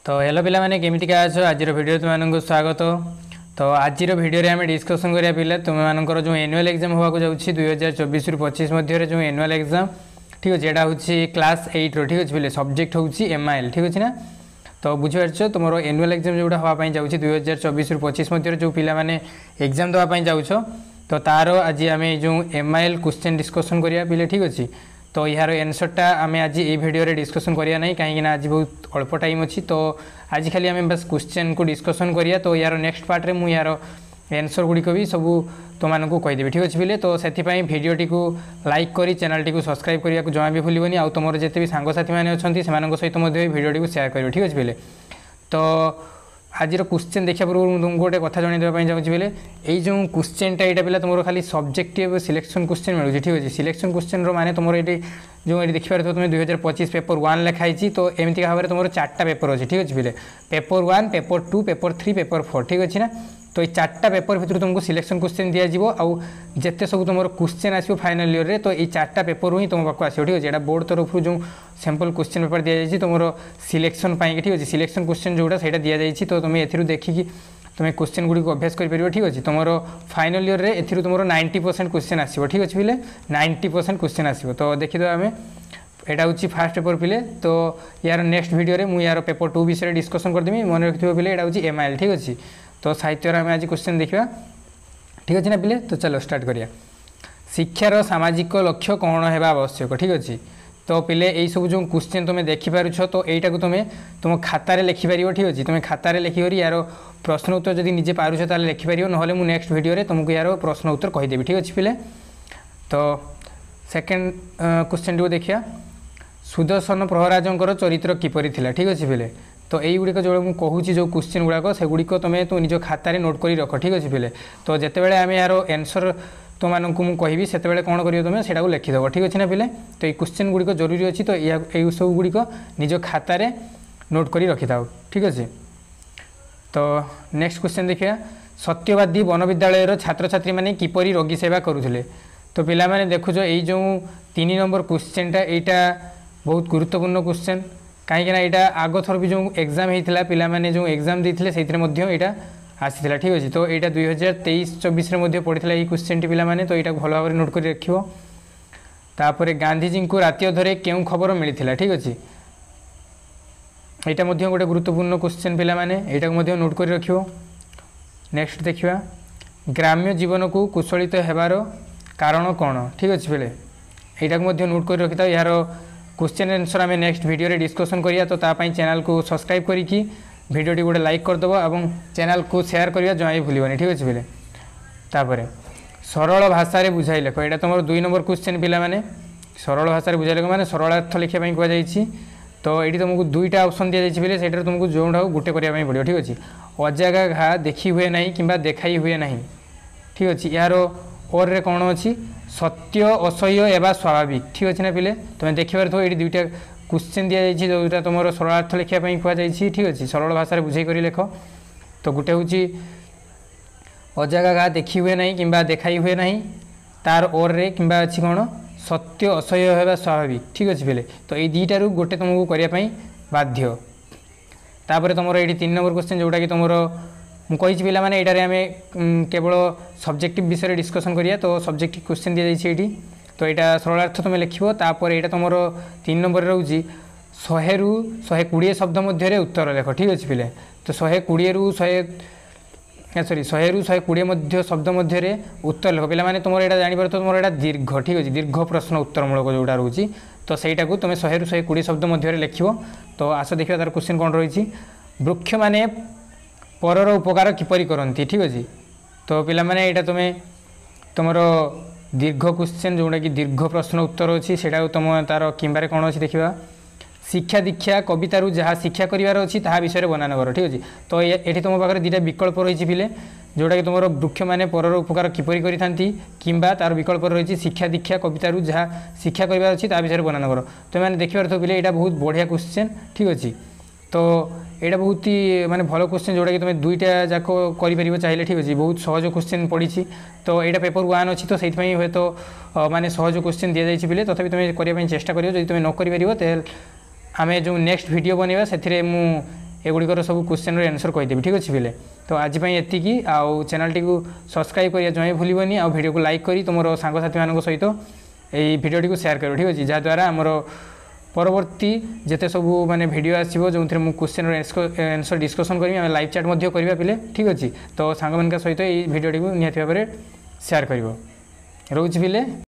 तो हेलो पिला माने केमिति का आछो आज वीडियो तुमको स्वागत। तो आज वीडियो रे हमें डिस्कसन करिया पिला तुम मानकर जो एनुअल एग्जाम होगा जाउछि 2024 रु 25 मध्य जो एनुअल एग्जाम ठीक अछि। एटा होछि क्लास 8 रो ठीक अछि पिले सब्जेक्ट होछि एमआईएल ठीक अछि ना। तो बुझि पारछो तुमरो एनुअल एग्जाम जोडा होवा पई जाउछि 2024 रु 25 मध्य जो पिला माने एग्जाम दवा पई जाउछो तो तारो आज आमे जो एमआईएल क्वेश्चन डिस्कसन करिया पिले ठीक अछि। तो यार एनसरटा आम आज ये भिडियो रे डिस्कसन करिया नहीं कहीं आज बहुत अल्प टाइम अच्छी। तो आज खाली आम बस क्वेश्चन को डिस्कसन करिया। तो यार नेक्स्ट पार्ट रे मु यार एनसर गुड़िक भी सब तुमको कहीदेवी ठीक अच्छे पिले। तो से भिडियोटी को लाइक करी चैनल टी सब्सक्राइब करने को जमा भी भूलनी आउ तुम जिते भी सांगसाथी मैंने अच्छा सहित भिडियोटी को शेयर कर ठीक अच्छे पिले। तो आज क्वेश्चन देखा पूर्व तुमको गोटे कथा जनइदेवाई चाहिए बोले ये जो क्वेश्चनटा यहाँ पिला तुम खाली सब्जेक्टिव सिलेक्शन क्वेश्चन मिलूँ ठीक अच्छे। सिलेक्शन क्वेश्चन माने तुम ये जो ये देखिए तुम 2025 पेपर 1 लिखाई। तो एमती भाव में तुम 4टा पेपर अच्छे ठीक अच्छे पिले पेपर 1 पेपर 2 पेपर 3 पेपर 4 ठीक अच्छे ना। तो ये 4टा पेपर भितर तुमको सिलेक्शन क्वेश्चन दिज्व आउ जिते सब तुम क्वेश्चन आसो फाइनाल ईयर रे। तो ये 4टा पेपर ही तुम पाक आसो ठीक अच्छे। बोर्ड तरफ जो सैंपल क्वेश्चन पेपर दि जाए तुम सिलेक्शन ठीक अच्छे। सिलेक्शन क्वेश्चन जोड़ा से दि जाए तो तुम ए देखिकी तुम क्वेश्चन गुड़ी अभ्यास कर ठीक अच्छे। तुम फाइनाल ईयर रे तुम 90% क्वेश्चन आसो ठीक अच्छे पिले 90% क्वेश्चन आसो। तो देखीद आम यहाँ हूँ फास्ट पेपर पिले। तो यार नेक्स्ट वीडियो रे मुझे यार पेपर 2 विषय डिस्कसन करदेवी मन रखिए पिले यहाँ हूँ एमआईएल ठीक अच्छे। तो साहित्य आम आज क्वेश्चन देखा ठीक अच्छे ना पिले। तो चलो स्टार्ट करिया। शिक्षार सामाजिक लक्ष्य कौन है आवश्यक ठीक अच्छे। तो पिले यही सब जो क्वेश्चन तुम देखिपार तो यहीटा को तुम खातार लिखिपार ठीक अच्छे। तुम खातार लिखिक यार प्रश्न उत्तर जब निजे पारुछ ताले लिखिपार ना नेक्स्ट वीडियो रे तुमको यार प्रश्न उत्तर कहीदेवी ठीक अच्छे पिले। तो सेकेंड क्वेश्चन टी देखिया सुदर्शन प्रहराजंकर चरित्र किपरि थिला ठीक अच्छे पिले। तो यही गुड़िक जो मुझे कहूँ जो क्वेश्चन गुड़ाक से गुड़िक तुम्हें तो निज खातार नोट कर रख ठीक अच्छे पिले। तो जितेबाला आम यार एनसर तुमको मुझे कहि से कौन कर तुम से लिखिदेव ठीक अच्छे ना पिले। तो ये क्वेश्चन गुड़िक जरूरी अच्छी। तो यही सब गुड़िक निज खातार नोट कर रखि था ठीक अच्छे। तो नेक्स्ट क्वेश्चन देखिए सत्यवादी वन विद्यालय छात्र छात्री मैंने किपरि रोगी सेवा करुले। तो पिला माने देखुच यही जो 3 नंबर क्वेश्चनटा यहाँ बहुत गुरुत्वपूर्ण क्वेश्चन कहीं यहाँ आग थर भी जो एग्जाम होता पिला माने जो एग्जाम देते से यहाँ आसी ठीक अच्छे। तो यहाँ 2023-24 पड़ता है क्वेश्चन टी पिला माने। तो यहाँ भल भाव नोट कर रखियो। तापर गांधीजी को राति अधरे क्यों खबर मिलता ठीक अच्छे। यहाँ गोटे गुरुत्वपूर्ण क्वेश्चन पिला माने यहाँ नोट कर रखियो। नेक्स्ट देखिया ग्राम्य जीवन को कुशलित हेबार कारण कौन ठीक अच्छे पिले यहाँ नोट कर रखी था। यार क्वेश्चन आंसर आम नेक्स्ट वीडियो रे डिस्कसन करिया। तो तापाई चैनल को सब्सक्राइब करिकी वीडियो टी गोटे लाइक करदेव और चैनल को शेयर करिया जमा भी भूलनी ठीक अच्छे पिले। तापर सरल भाषा बुझाई लेख यहाँ तुम 2 नंबर क्वेश्चन पिला माने सरल भाषा बुझाई लेख माने सरलार्थ लिखापी कहुई। तो ये तुमको 2टा ऑप्शन दि जाए पिले से तुमको जो गोटे करने पड़ो ठीक अच्छे। अजागा घा देखी हुए ना कि देखाई हुए ना ठीक अच्छे। यार और रे कौन अच्छी सत्य असह्य एवं स्वाभाविक ठीक अच्छे ना पिले। तुम देखिपार तो ये 2टा क्वेश्चन दि जाए जोटा तुम सरलार्थ लिखापी कहुई ठीक अच्छे। सरल भाषा बुझे कर लिख। तो गोटे हूँ अजागा घा देखी हुए ना कि देखाई हुए ना तार और रे कि अच्छी कौन सत्य असह्य है स्वाभाविक ठीक अच्छे पिले। तो ये 2टारू गोटे तुमको करने बाध्य। तापर तुम ये 3 नंबर क्वेश्चन जोटा कि तुम मुझे पिला माने यहाँ आम केवल सब्जेक्टिव विषय डिस्कसन करिया। तो सब्जेक्टिव क्वेश्चन दि जाए। तो यहाँ सरलार्थ तुम लिखो। तापर यहाँ तुम 3 नंबर रोचे 100 ରୁ 120 शब्द मध्य उत्तर लेख ठीक अच्छे पिले। तो 120 ରୁ 120 मध्य शब्द मध्य उत्तर लेख पिला माने तुम यहाँ जापर तो तुम यहाँ दीर्घ ठीक अच्छे दीर्घ प्रश्न उत्तरमूलक जोड़ा रोचे। तो सहीटा को तुम 100 ରୁ 120 शब्द मध्य लिख। तो आस देखिए तार क्वेश्चन कौन रही वृक्ष माने परर उपकार किपरि करती ठीक अच्छे। तो पिला माने यहाँ तुम दीर्घ क्वेश्चन जोटा कि दीर्घ प्रश्न उत्तर अच्छी से तुम तार किंबारे कौन अच्छी देखा शिक्षा दीक्षा कवितारू जहाँ शिक्षा करार अच्छी ता विषय बनान कर ठीक अच्छे। तो ये तुम पाखे 2टा विकल्प रही पिले जोटा कि तुम वृक्ष मैंने परर उपकार किपरि करिथांती किंबा तार विकल्प रही शिक्षा दीक्षा कवितारू जहाँ शिक्षा करार अच्छी ता विषय बनान कर। तो मैंने देखिपार तो पिले यहाँ बहुत बढ़िया क्वेश्चन ठीक अच्छे। तो यहाँ बहुत ही माने भल क्वेश्चन जोटा कि तुम 2टा जाक कर चाहिए ठीक अच्छे। बहुत सहज क्वेश्चन पड़ी। तो यहाँ पेपर 1 अच्छी तो सही हे तो माने सहज क्वेश्चन दि जाए पिले तथापि तुम करने चेष्टा कर तुम न कर आम जो नेक्स्ट वीडियो बनवा से एगुड़िकर सब क्वेश्चन आंसर कहीदेवी ठीक अच्छे पिले। तो आज एतिकी आउ चैनल टी सब्सक्राइब करिया जमे भूलनी आ वीडियो को लाइक करी तुम सांगसाथी मान सहित यही भिडियो टी शेयर कर ठीक अच्छे जहाँद्वारा आमर परवर्ती जिते सब माने वीडियो आसो जो थी मुझे क्वेश्चन आंसर डिस्कसन करी आम लाइव चैट करवा पिले ठीक अच्छे। तो सांग मान सहित ये भिडियो टी निहाती भाव में शेयर कर रोच पिले।